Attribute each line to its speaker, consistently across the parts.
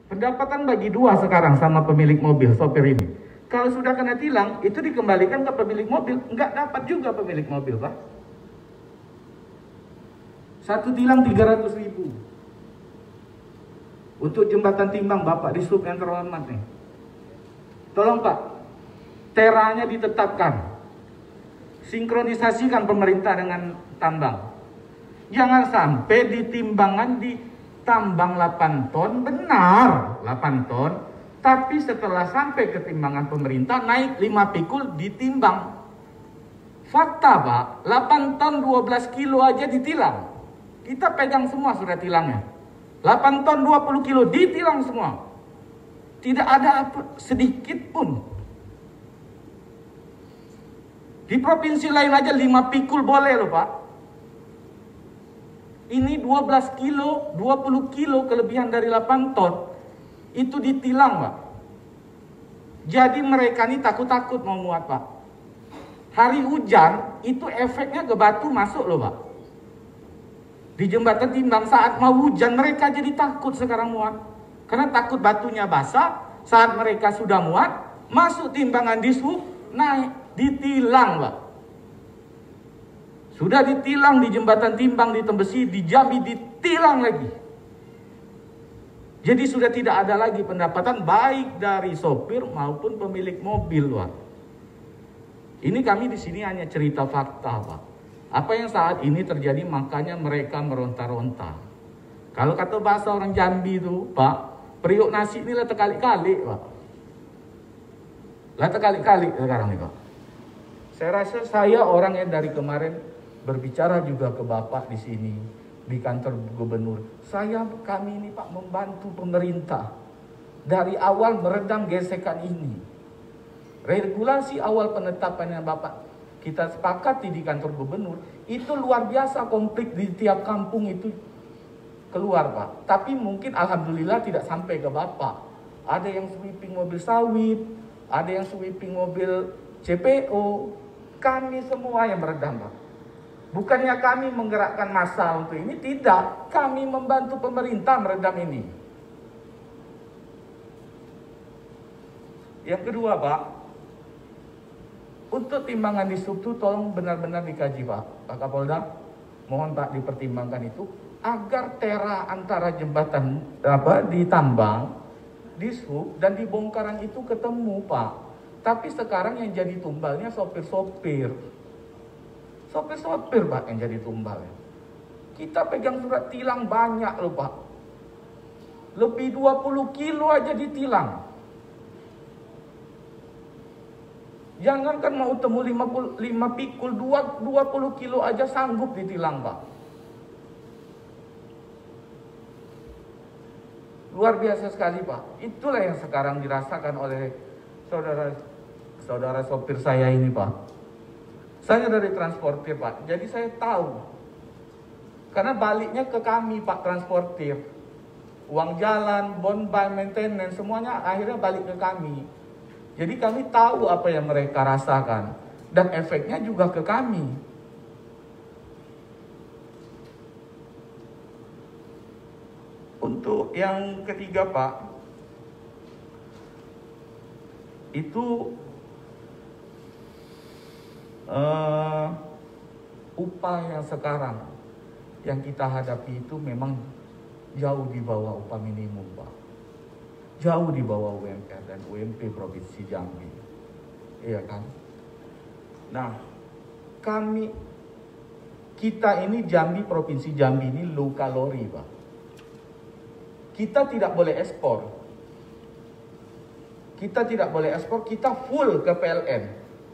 Speaker 1: Pendapatan bagi dua sekarang sama pemilik mobil, sopir ini. Kalau sudah kena tilang, itu dikembalikan ke pemilik mobil. Nggak dapat juga pemilik mobil, Pak. Satu tilang 300.000. Untuk jembatan timbang, Bapak di sub yang terhormat nih. Tolong Pak, teranya ditetapkan. Sinkronisasikan pemerintah dengan tambang. Jangan sampai di timbangan ditambang 8 ton, benar 8 ton. Tapi setelah sampai ke timbangan pemerintah, naik 5 pikul ditimbang. Fakta Pak, 8 ton 12 kilo aja ditilang. Kita pegang semua sudah tilangnya. 8 ton 20 kilo ditilang semua. Tidak ada sedikit pun. Di provinsi lain aja 5 pikul boleh loh Pak. Ini 12 kilo, 20 kilo kelebihan dari 8 ton. Itu ditilang Pak. Jadi mereka ini takut-takut mau muat Pak. Hari hujan itu efeknya ke batu masuk loh Pak. Di jembatan timbang saat mau hujan mereka jadi takut sekarang muat. Karena takut batunya basah. Saat mereka sudah muat, masuk timbangan di sub, naik, ditilang Pak. Sudah ditilang di jembatan timbang di Tembesi, di Jambi ditilang lagi. Jadi sudah tidak ada lagi pendapatan baik dari sopir maupun pemilik mobil, Pak. Ini kami di sini hanya cerita fakta, Pak. Apa yang saat ini terjadi makanya mereka meronta-ronta. Kalau kata bahasa orang Jambi itu, Pak, periuk nasi ini lah tekali-kali, Pak. Lah tekali-kali sekarang nih, Pak. Saya rasa saya orang yang dari kemarin berbicara juga ke Bapak di sini. Di kantor gubernur, kami ini Pak membantu pemerintah dari awal meredam gesekan ini. Regulasi awal penetapannya Bapak kita sepakati di kantor gubernur itu luar biasa komplit di tiap kampung itu keluar Pak. Tapi mungkin alhamdulillah tidak sampai ke Bapak. Ada yang sweeping mobil sawit, ada yang sweeping mobil CPO, kami semua yang meredam Pak. Bukannya kami menggerakkan massa untuk ini, tidak. Kami membantu pemerintah meredam ini. Yang kedua, Pak, untuk timbangan di sub itu tolong benar-benar dikaji, Pak. Pak Kapolda, mohon Pak dipertimbangkan itu agar tera antara jembatan ditambang, di sub dan di bongkaran itu ketemu, Pak. Tapi sekarang yang jadi tumbalnya sopir-sopir. Sopir-sopir Pak yang jadi tumbal. Kita pegang surat tilang banyak loh Pak. Lebih 20 kilo aja ditilang. Jangankan mau temu 5 pikul, 20 kilo aja sanggup ditilang Pak. Luar biasa sekali Pak. Itulah yang sekarang dirasakan oleh saudara sopir saya ini Pak. Saya dari transportir Pak, jadi saya tahu. Karena baliknya ke kami Pak transportir. Uang jalan, bond by maintenance, semuanya akhirnya balik ke kami. Jadi kami tahu apa yang mereka rasakan. Dan efeknya juga ke kami. Untuk yang ketiga Pak, itu upah yang sekarang yang kita hadapi itu memang jauh di bawah upah minimum Pak. Jauh di bawah UMR dan UMP Provinsi Jambi. Iya kan? Nah, kita ini Jambi, Provinsi Jambi ini low kalori Pak. Kita tidak boleh ekspor. Kita full ke PLN.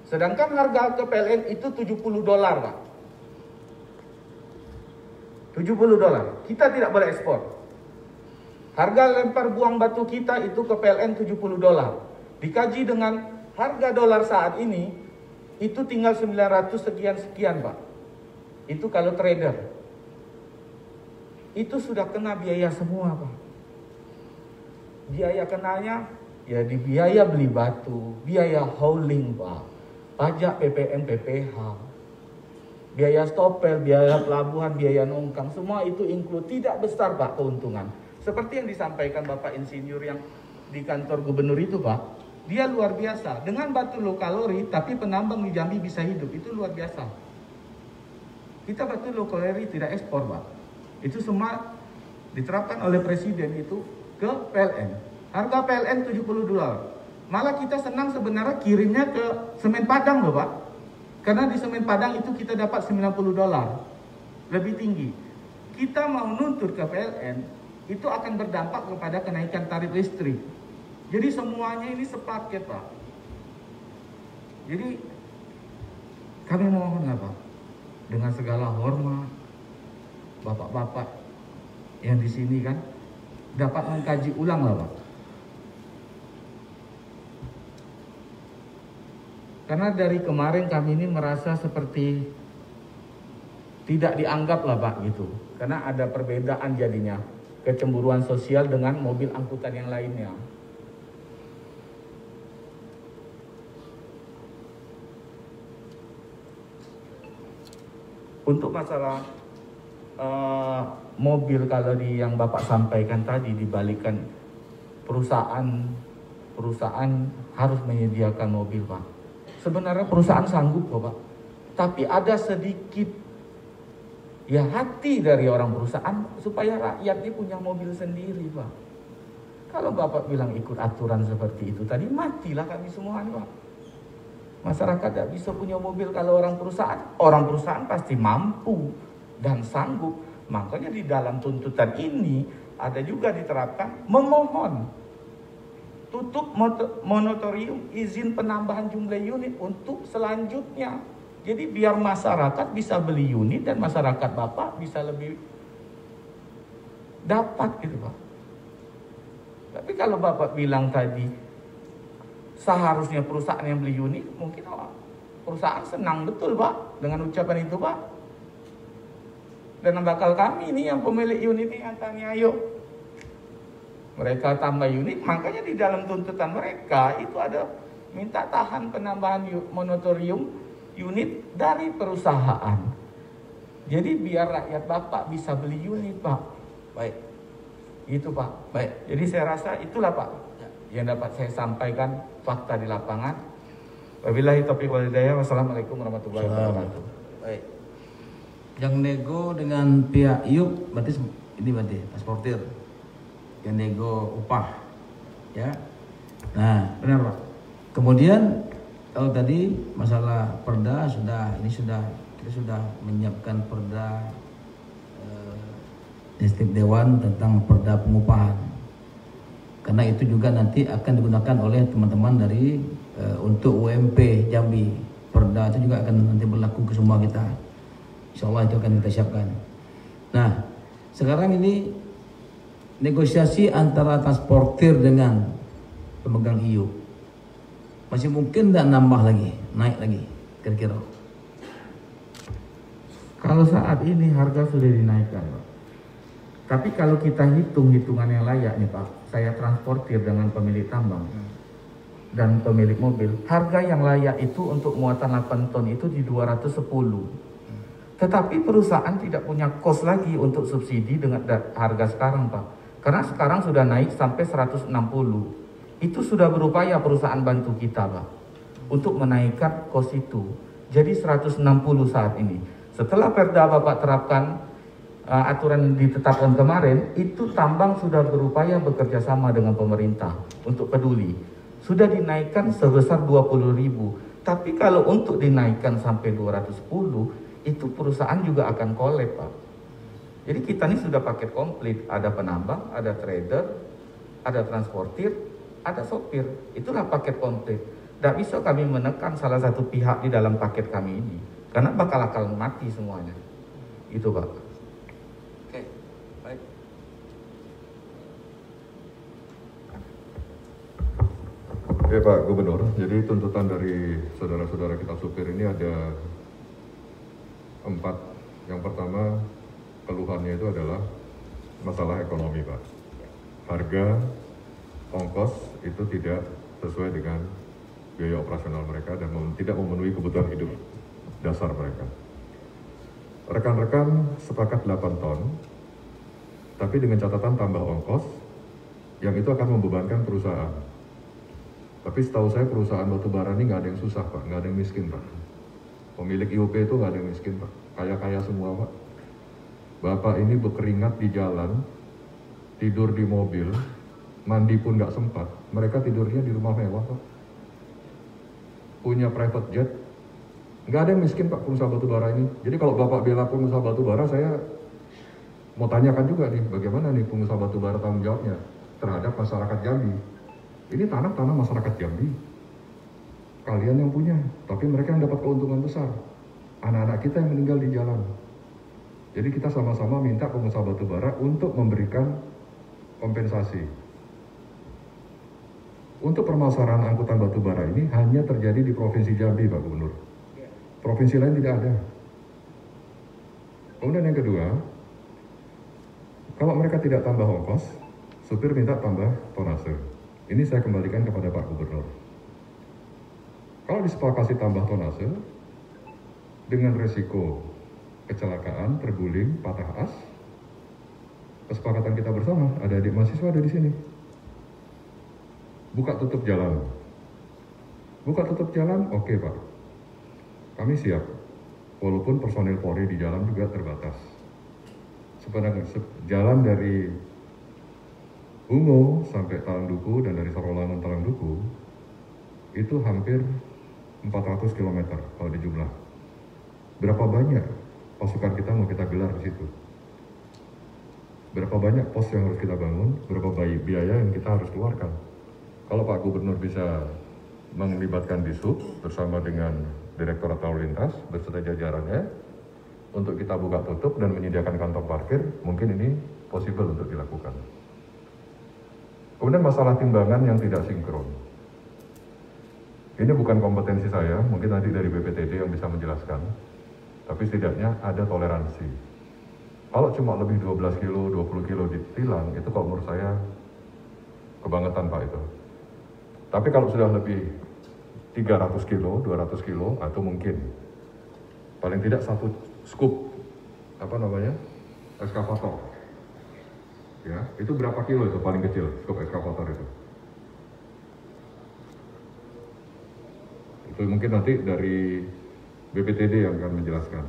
Speaker 1: Sedangkan harga ke PLN itu $70 Pak. $70. Kita tidak boleh ekspor. Harga lempar buang batu kita itu ke PLN $70. Dikaji dengan harga dolar saat ini, itu tinggal 900 sekian Pak. Itu kalau trader. Itu sudah kena biaya semua Pak. Biaya kenanya, ya di biaya beli batu, biaya hauling Pak. Pajak PPN, PPH, biaya stopel, biaya pelabuhan, biaya nongkang, semua itu include. Tidak besar Pak keuntungan. Seperti yang disampaikan Bapak Insinyur yang di kantor gubernur itu Pak, dia luar biasa. Dengan batu low kalori, tapi penambang di Jambi bisa hidup, itu luar biasa. Kita batu low kalori tidak ekspor Pak. Itu semua diterapkan oleh Presiden itu ke PLN. Harga PLN $70. Malah kita senang sebenarnya kirimnya ke semen Padang loh Pak. Karena di semen Padang itu kita dapat $90. Lebih tinggi. Kita mau nuntut ke PLN, itu akan berdampak kepada kenaikan tarif listrik. Jadi semuanya ini sepaket Pak. Jadi kami mohonlah Pak, dengan segala hormat, bapak-bapak yang di sini kan dapat mengkaji ulang lah Pak. Karena dari kemarin kami ini merasa seperti tidak dianggap lah Pak gitu. Karena ada perbedaan jadinya, kecemburuan sosial dengan mobil angkutan yang lainnya. Untuk masalah mobil kalau yang Bapak sampaikan tadi dibalikan perusahaan harus menyediakan mobil Pak. Sebenarnya perusahaan sanggup kok Pak. Tapi ada sedikit ya hati dari orang perusahaan supaya rakyatnya punya mobil sendiri Pak. Kalau Bapak bilang ikut aturan seperti itu tadi, matilah kami semua nih Pak. Masyarakat tidak bisa punya mobil kalau orang perusahaan pasti mampu dan sanggup. Makanya di dalam tuntutan ini ada juga diterapkan memohon tutup moratorium izin penambahan jumlah unit untuk selanjutnya. Jadi biar masyarakat bisa beli unit dan masyarakat Bapak bisa lebih dapat gitu Pak. Tapi kalau Bapak bilang tadi seharusnya perusahaan yang beli unit, mungkin perusahaan senang betul Pak dengan ucapan itu Pak. Dan bakal kami ini yang pemilik unit ini yang tanya ayo mereka tambah unit, makanya di dalam tuntutan mereka itu ada minta tahan penambahan moratorium unit dari perusahaan. Jadi biar rakyat Bapak bisa beli unit Pak. Baik, itu Pak. Baik, jadi saya rasa itulah Pak yang dapat saya sampaikan fakta di lapangan. Wabillahi taufiq wal hidayah. Wassalamualaikum warahmatullahi wabarakatuh.
Speaker 2: Baik. Yang nego dengan pihak IUP berarti ini berarti transportir. Yang nego upah. Ya. Nah, benar Pak. Kemudian kalau tadi masalah perda kita sudah menyiapkan perda Sistem Dewan tentang perda pengupahan. Karena itu juga nanti akan digunakan oleh teman-teman dari untuk UMP Jambi. Perda itu juga akan nanti berlaku ke semua kita. Insya Allah itu akan kita siapkan. Nah, sekarang ini negosiasi antara transportir dengan pemegang IUP. Masih mungkin tidak nambah lagi, naik lagi kira-kira?
Speaker 1: Kalau saat ini harga sudah dinaikkan Pak. Tapi kalau kita hitung-hitungan yang layak nih Pak, saya transportir dengan pemilik tambang dan pemilik mobil, harga yang layak itu untuk muatan 8 ton itu di 210. Tetapi perusahaan tidak punya kos lagi untuk subsidi dengan harga sekarang Pak. Karena sekarang sudah naik sampai 160. Itu sudah berupaya perusahaan bantu kita Pak untuk menaikkan kos itu. Jadi 160 saat ini. Setelah Perda Bapak terapkan aturan yang ditetapkan kemarin, itu tambang sudah berupaya bekerja sama dengan pemerintah untuk peduli. Sudah dinaikkan sebesar 20.000. Tapi kalau untuk dinaikkan sampai 210, itu perusahaan juga akan kolab Pak. Jadi kita ini sudah paket komplit. Ada penambang, ada trader, ada transportir, ada sopir. Itulah paket komplit. Tidak bisa kami menekan salah satu pihak di dalam paket kami ini. Karena bakal mati semuanya. Itu Pak.
Speaker 2: Oke, baik.
Speaker 3: Ya Pak Gubernur, jadi tuntutan dari saudara-saudara kita supir ini ada 4. Yang pertama, keluhannya itu adalah masalah ekonomi Pak. Harga ongkos itu tidak sesuai dengan biaya operasional mereka dan tidak memenuhi kebutuhan hidup dasar mereka. Rekan-rekan sepakat 8 ton, tapi dengan catatan tambah ongkos, yang itu akan membebankan perusahaan. Tapi setahu saya perusahaan batubara ini nggak ada yang susah Pak, nggak ada yang miskin Pak. Pemilik IOP itu nggak ada yang miskin Pak, kaya-kaya semua Pak. Bapak ini berkeringat di jalan, tidur di mobil, mandi pun nggak sempat. Mereka tidurnya di rumah mewah Pak. Punya private jet. Nggak ada yang miskin Pak pengusaha batubara ini. Jadi kalau Bapak bela pengusaha batubara, saya mau tanyakan juga nih, bagaimana nih pengusaha batubara tanggung jawabnya terhadap masyarakat Jambi. Ini tanah-tanah masyarakat Jambi. Kalian yang punya, tapi mereka yang dapat keuntungan besar. Anak-anak kita yang meninggal di jalan. Jadi kita sama-sama minta pengusaha batubara untuk memberikan kompensasi. Untuk permasalahan angkutan batubara ini hanya terjadi di Provinsi Jambi, Pak Gubernur. Provinsi lain tidak ada. Kemudian yang kedua, kalau mereka tidak tambah ongkos, supir minta tambah tonase. Ini saya kembalikan kepada Pak Gubernur. Kalau disepakati tambah tonase, dengan resiko kecelakaan, terguling, patah as, kesepakatan kita bersama, ada adik mahasiswa ada di sini. Buka tutup jalan. Buka tutup jalan, oke Pak. Kami siap. Walaupun personil Polri di jalan juga terbatas. Sebenarnya jalan dari Ungo sampai Talangduku dan dari Sarolangun Talangduku itu hampir 400 km kalau dijumlah. Berapa banyak pasukan kita mau kita gelar di situ? Berapa banyak pos yang harus kita bangun? Berapa biaya yang kita harus keluarkan? Kalau Pak Gubernur bisa melibatkan Disub bersama dengan Direktorat Lalu Lintas beserta jajarannya untuk kita buka tutup dan menyediakan kantong parkir, mungkin ini possible untuk dilakukan. Kemudian masalah timbangan yang tidak sinkron. Ini bukan kompetensi saya, mungkin nanti dari BPTD yang bisa menjelaskan. Tapi setidaknya ada toleransi. Kalau cuma lebih 12 kilo, 20 kilo ditilang, itu kalau menurut saya kebangetan Pak itu. Tapi kalau sudah lebih 300 kilo, 200 kilo, atau mungkin paling tidak satu scoop, ekskavator. Ya, itu berapa kilo itu paling kecil, scoop ekskavator itu? Itu mungkin nanti dari BPTD yang akan menjelaskan.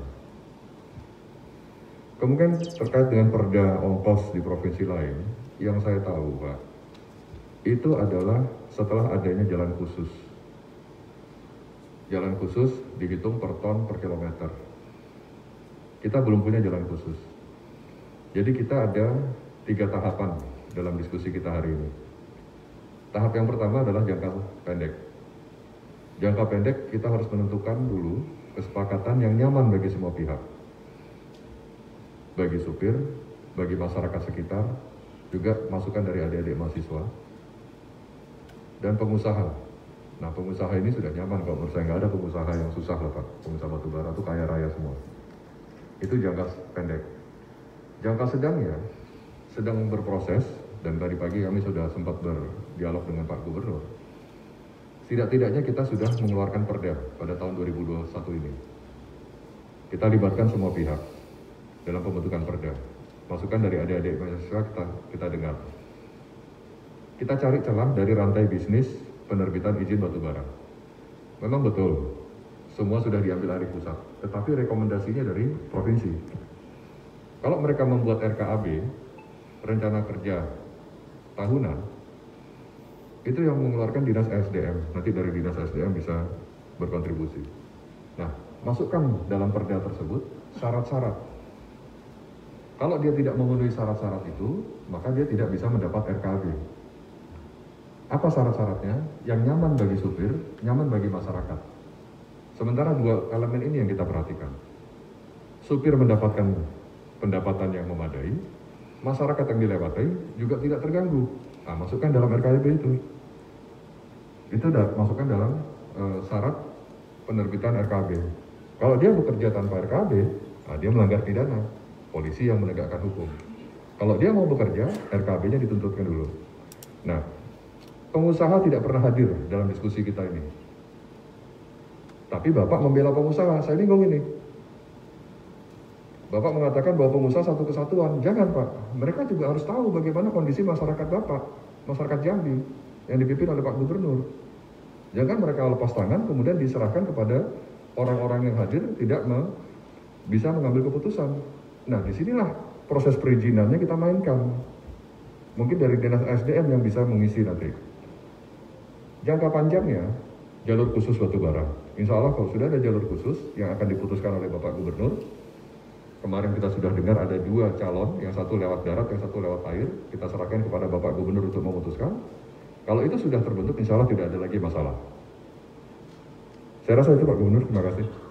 Speaker 3: Kemudian terkait dengan perda ongkos di provinsi lain, yang saya tahu Pak, itu adalah setelah adanya jalan khusus. Jalan khusus dihitung per ton per kilometer. Kita belum punya jalan khusus. Jadi kita ada 3 tahapan dalam diskusi kita hari ini. Tahap yang pertama adalah jangka pendek. Jangka pendek kita harus menentukan dulu kesepakatan yang nyaman bagi semua pihak. Bagi supir, bagi masyarakat sekitar, juga masukan dari adik-adik mahasiswa, dan pengusaha. Nah, pengusaha ini sudah nyaman, kalau menurut saya nggak ada pengusaha yang susah lah Pak. Pengusaha batubara itu kaya raya semua. Itu jangka pendek. Jangka sedang ya, sedang berproses, dan tadi pagi kami sudah sempat berdialog dengan Pak Gubernur. Tidak-tidaknya kita sudah mengeluarkan perda pada tahun 2021 ini. Kita libatkan semua pihak dalam pembentukan perda. Masukan dari adik-adik mahasiswa kita dengar. Kita cari celah dari rantai bisnis penerbitan izin batubara. Memang betul, semua sudah diambil alih pusat, tetapi rekomendasinya dari provinsi. Kalau mereka membuat RKAB, rencana kerja tahunan, itu yang mengeluarkan Dinas SDM. Nanti dari Dinas SDM bisa berkontribusi. Nah, masukkan dalam perda tersebut syarat-syarat. Kalau dia tidak memenuhi syarat-syarat itu, maka dia tidak bisa mendapat RKAB. Apa syarat-syaratnya? Yang nyaman bagi supir, nyaman bagi masyarakat. Sementara 2 elemen ini yang kita perhatikan. Supir mendapatkan pendapatan yang memadai, masyarakat yang dilewati juga tidak terganggu. Nah, masukkan dalam RKAB itu. Itu masukkan dalam syarat penerbitan RKAB. Kalau dia bekerja tanpa RKAB, nah dia melanggar pidana. Polisi yang menegakkan hukum. Kalau dia mau bekerja, RKAB-nya dituntutkan dulu. Nah, pengusaha tidak pernah hadir dalam diskusi kita ini. Tapi Bapak membela pengusaha, saya bingung ini. Bapak mengatakan bahwa pengusaha satu kesatuan. Jangan Pak, mereka juga harus tahu bagaimana kondisi masyarakat Bapak, masyarakat Jambi yang dipimpin oleh Pak Gubernur. Jangan mereka lepas tangan kemudian diserahkan kepada orang-orang yang hadir tidak bisa mengambil keputusan. Nah disinilah proses perizinannya kita mainkan. Mungkin dari Dinas SDM yang bisa mengisi nanti. Jangka panjangnya, jalur khusus batubara. Insya Allah kalau sudah ada jalur khusus yang akan diputuskan oleh Bapak Gubernur, kemarin kita sudah dengar ada 2 calon, yang satu lewat darat, yang satu lewat air, kita serahkan kepada Bapak Gubernur untuk memutuskan. Kalau itu sudah terbentuk, insya Allah tidak ada lagi masalah. Saya rasa itu Pak Gubernur, terima kasih.